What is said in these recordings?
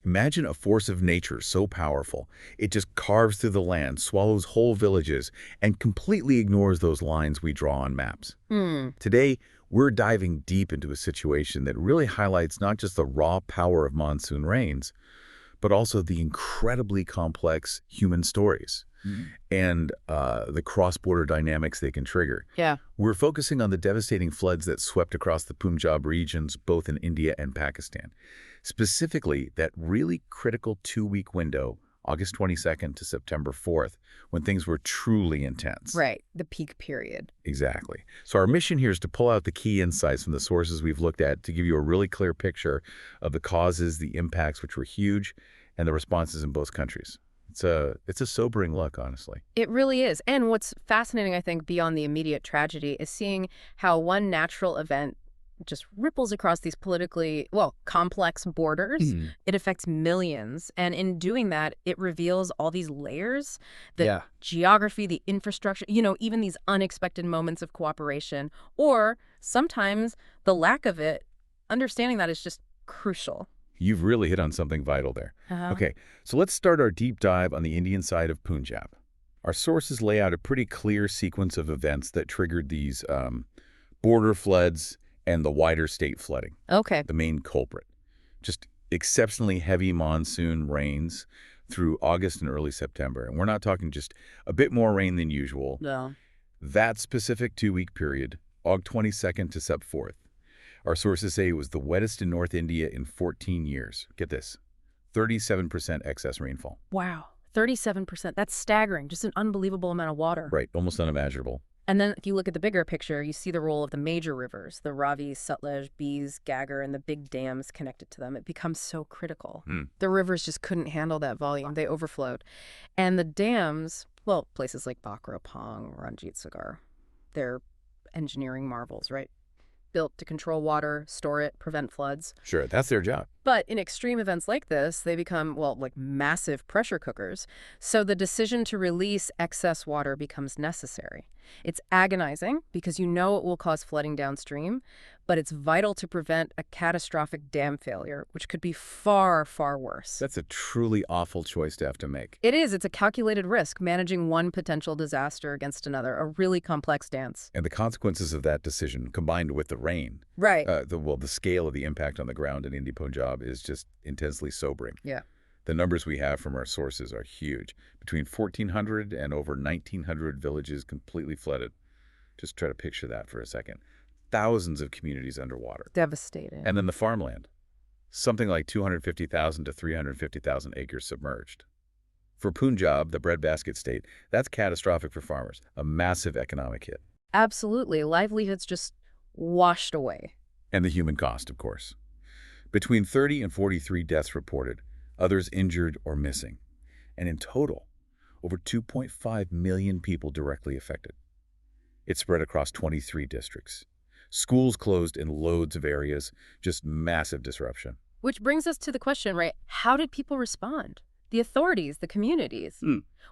Imagine a force of nature so powerful, it just carves through the land, swallows whole villages, and completely ignores those lines we draw on maps. Hmm. Today, we're diving deep into a situation that really highlights not just the raw power of monsoon rains, but also the incredibly complex human stories and the cross-border dynamics they can trigger. Yeah. We're focusing on the devastating floods that swept across the Punjab regions, both in India and Pakistan. Specifically, that really critical 2-week window, August 22nd to September 4th, when things were truly intense. Right. The peak period. Exactly. So our mission here is to pull out the key insights from the sources we've looked at to give you a really clear picture of the causes, the impacts, which were huge, and the responses in both countries. It's a sobering look, honestly. It really is. And what's fascinating, I think, beyond the immediate tragedy is seeing how one natural event just ripples across these politically, well, complex borders. It affects millions. And in doing that, it reveals all these layers, the geography, the infrastructure, even these unexpected moments of cooperation, or sometimes the lack of it. Understanding that is just crucial. You've really hit on something vital there. Okay, so let's start our deep dive on the Indian side of Punjab. Our sources lay out a pretty clear sequence of events that triggered these border floods and the wider state flooding. Okay. The main culprit. Just exceptionally heavy monsoon rains through August and early September. And we're not talking just a bit more rain than usual. No. That specific 2-week period, August 22nd to Sep 4th, our sources say it was the wettest in North India in 14 years. Get this, 37% excess rainfall. Wow. 37%. That's staggering. Just an unbelievable amount of water. Right, almost unimaginable. And then if you look at the bigger picture, you see the role of the major rivers, the Ravi, Sutlej, Beas, Ghaggar, and the big dams connected to them. It becomes so critical. The rivers just couldn't handle that volume. They overflowed. And the dams, well, places like Bhakra, Pong, Ranjit Sagar, they're engineering marvels, right? Built to control water, store it, prevent floods. Sure, that's their job. But in extreme events like this, they become, well, like massive pressure cookers. So the decision to release excess water becomes necessary. It's agonizing because you know it will cause flooding downstream, but it's vital to prevent a catastrophic dam failure, which could be far, far worse. That's a truly awful choice to have to make. It is. It's a calculated risk, managing one potential disaster against another, a really complex dance. And the consequences of that decision, combined with the rain, Right. the scale of the impact on the ground in India, Punjab is just intensely sobering. Yeah. The numbers we have from our sources are huge. Between 1,400 and over 1,900 villages completely flooded. Just try to picture that for a second. Thousands of communities underwater. Devastating. And then the farmland. Something like 250,000 to 350,000 acres submerged. For Punjab, the breadbasket state, that's catastrophic for farmers. A massive economic hit. Absolutely. Livelihoods just washed away. And the human cost, of course. Between 30 and 43 deaths reported, others injured or missing. And in total, over 2.5 million people directly affected. It spread across 23 districts. Schools closed in loads of areas, just massive disruption. Which brings us to the question, right? How did people respond? The authorities, the communities.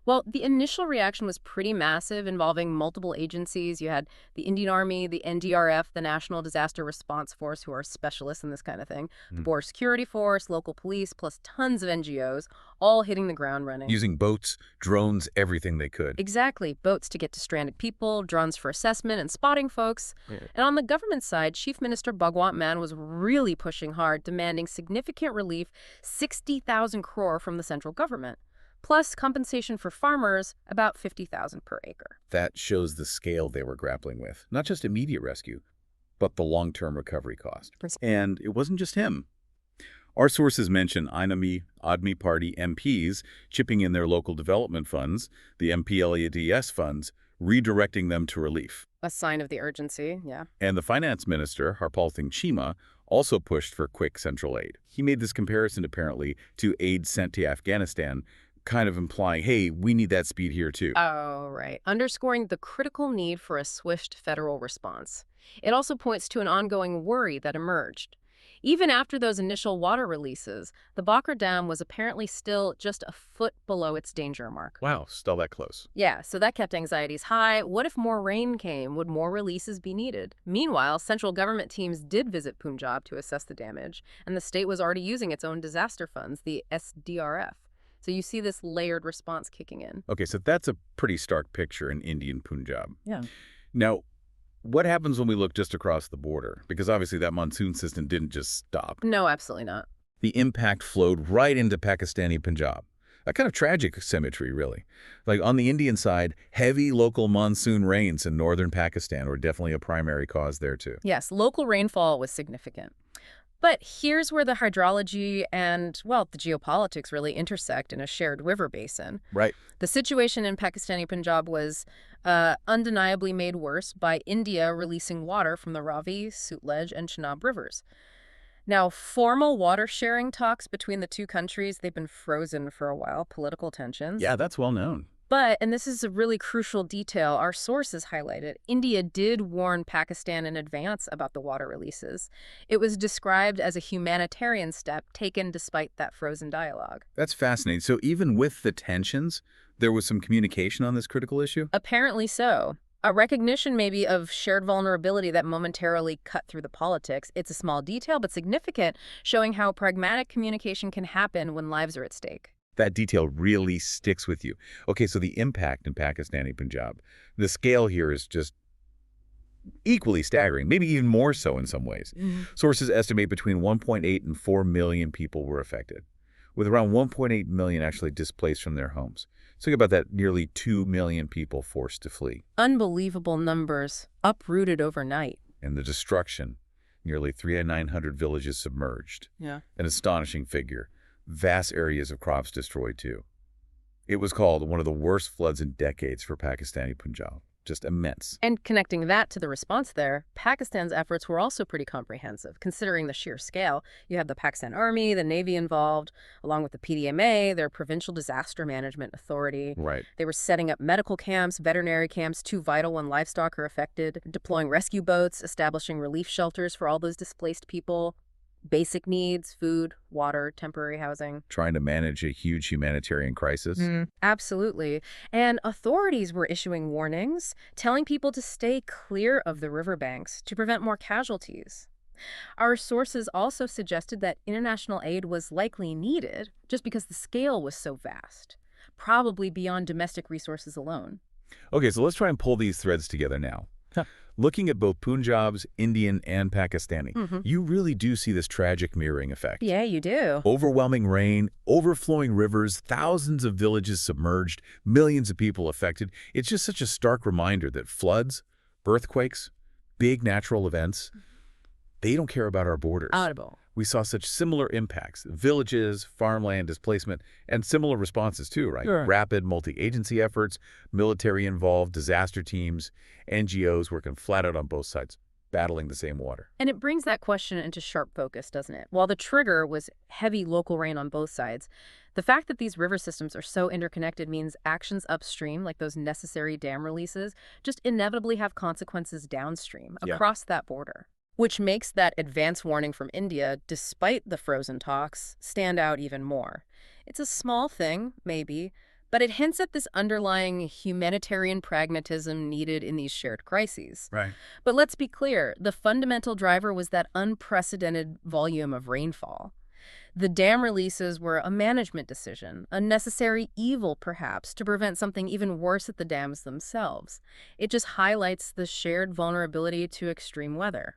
Well, the initial reaction was pretty massive, involving multiple agencies. You had the Indian Army, the NDRF, the National Disaster Response Force, who are specialists in this kind of thing, the Border Security Force, local police, plus tons of NGOs, all hitting the ground running. Using boats, drones, everything they could. Exactly. Boats to get to stranded people, drones for assessment and spotting folks. And on the government side, Chief Minister Bhagwant Mann was really pushing hard, demanding significant relief, 60,000 crore from the central government. Plus compensation for farmers, about 50,000 per acre. That shows the scale they were grappling with. Not just immediate rescue, but the long-term recovery cost. And it wasn't just him. Our sources mention Admi Party MPs chipping in their local development funds, the MPLADS funds, redirecting them to relief. A sign of the urgency, yeah. And the finance minister, Harpal Singh Chima, also pushed for quick central aid. He made this comparison, apparently, to aid sent to Afghanistan, kind of implying, hey, we need that speed here too. Oh, right. Underscoring the critical need for a swift federal response. It also points to an ongoing worry that emerged. Even after those initial water releases, the Bhakra Dam was apparently still just a foot below its danger mark. Wow, still that close. Yeah, so that kept anxieties high. What if more rain came? Would more releases be needed? Meanwhile, central government teams did visit Punjab to assess the damage, and the state was already using its own disaster funds, the NDRF. So you see this layered response kicking in. Okay, so that's a pretty stark picture in Indian Punjab. Yeah. Now, what happens when we look just across the border? Because obviously that monsoon system didn't just stop. No, absolutely not. The impact flowed right into Pakistani Punjab. A kind of tragic symmetry, really. Like on the Indian side, heavy local monsoon rains in northern Pakistan were definitely a primary cause there too. Yes, local rainfall was significant. But here's where the hydrology and, well, the geopolitics really intersect in a shared river basin. Right. The situation in Pakistani Punjab was undeniably made worse by India releasing water from the Ravi, Sutlej, and Chenab rivers. Now, formal water-sharing talks between the two countries, they've been frozen for a while, political tensions. Yeah, that's well known. But, and this is a really crucial detail, our sources highlighted, India did warn Pakistan in advance about the water releases. It was described as a humanitarian step taken despite that frozen dialogue. That's fascinating. So even with the tensions, there was some communication on this critical issue? Apparently so. A recognition maybe of shared vulnerability that momentarily cut through the politics. It's a small detail, but significant, showing how pragmatic communication can happen when lives are at stake. That detail really sticks with you. Okay, so the impact in Pakistani Punjab, the scale here is just equally staggering, maybe even more so in some ways. Sources estimate between 1.8 and 4 million people were affected, with around 1.8 million actually displaced from their homes. So think about that, nearly 2 million people forced to flee. Unbelievable numbers, uprooted overnight. And the destruction, nearly 3,900 villages submerged. Yeah. An astonishing figure. Vast areas of crops destroyed too. It was called one of the worst floods in decades for Pakistani Punjab. Just immense. And connecting that to the response there, Pakistan's efforts were also pretty comprehensive, considering the sheer scale. You have the Pakistan Army, the Navy involved, along with the PDMA, their Provincial Disaster Management Authority. Right. They were setting up medical camps, veterinary camps, too vital when livestock are affected, deploying rescue boats, establishing relief shelters for all those displaced people. Basic needs, food, water, temporary housing. Trying to manage a huge humanitarian crisis. Absolutely. And authorities were issuing warnings, telling people to stay clear of the riverbanks to prevent more casualties. Our sources also suggested that international aid was likely needed just because the scale was so vast, probably beyond domestic resources alone. Okay, so let's try and pull these threads together now. Looking at both Punjab's, Indian, and Pakistani, you really do see this tragic mirroring effect. Yeah, you do. Overwhelming rain, overflowing rivers, thousands of villages submerged, millions of people affected. It's just such a stark reminder that floods, earthquakes, big natural events, they don't care about our borders. Audible. We saw such similar impacts, villages, farmland displacement, and similar responses too, right? Sure. Rapid multi-agency efforts, military involved, disaster teams, NGOs working flat out on both sides, battling the same water. And it brings that question into sharp focus, doesn't it? While the trigger was heavy local rain on both sides, the fact that these river systems are so interconnected means actions upstream, like those necessary dam releases, just inevitably have consequences downstream, across that border. Which makes that advance warning from India, despite the frozen talks, stand out even more. It's a small thing, maybe, but it hints at this underlying humanitarian pragmatism needed in these shared crises. Right. But let's be clear, the fundamental driver was that unprecedented volume of rainfall. The dam releases were a management decision, a necessary evil, perhaps, to prevent something even worse at the dams themselves. It just highlights the shared vulnerability to extreme weather.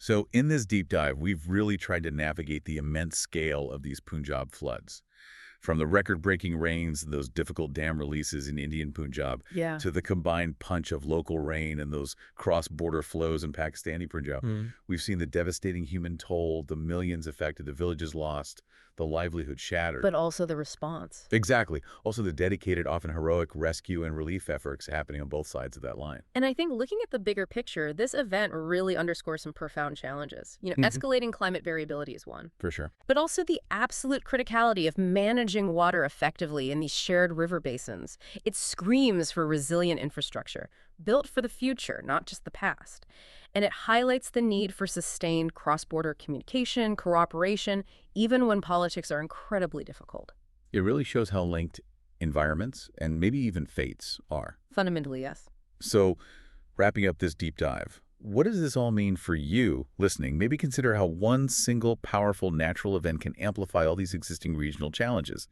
So in this deep dive, we've really tried to navigate the immense scale of these Punjab floods. From the record-breaking rains and those difficult dam releases in Indian Punjab to the combined punch of local rain and those cross-border flows in Pakistani Punjab. We've seen the devastating human toll, the millions affected, the villages lost, the livelihood shattered. But also the response. Exactly. Also the dedicated, often heroic rescue and relief efforts happening on both sides of that line. And I think looking at the bigger picture, this event really underscores some profound challenges. Escalating climate variability is one. For sure. But also the absolute criticality of managing water effectively in these shared river basins. It screams for resilient infrastructure, built for the future, not just the past. And it highlights the need for sustained cross-border communication, cooperation, even when politics are incredibly difficult. It really shows how linked environments and maybe even fates are. Fundamentally, yes. So, wrapping up this deep dive, what does this all mean for you listening? Maybe consider how one single powerful natural event can amplify all these existing regional challenges,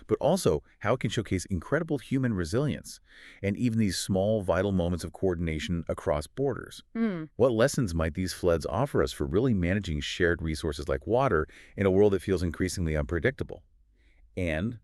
but also how it can showcase incredible human resilience and even these small, vital moments of coordination across borders. What lessons might these floods offer us for really managing shared resources like water in a world that feels increasingly unpredictable? And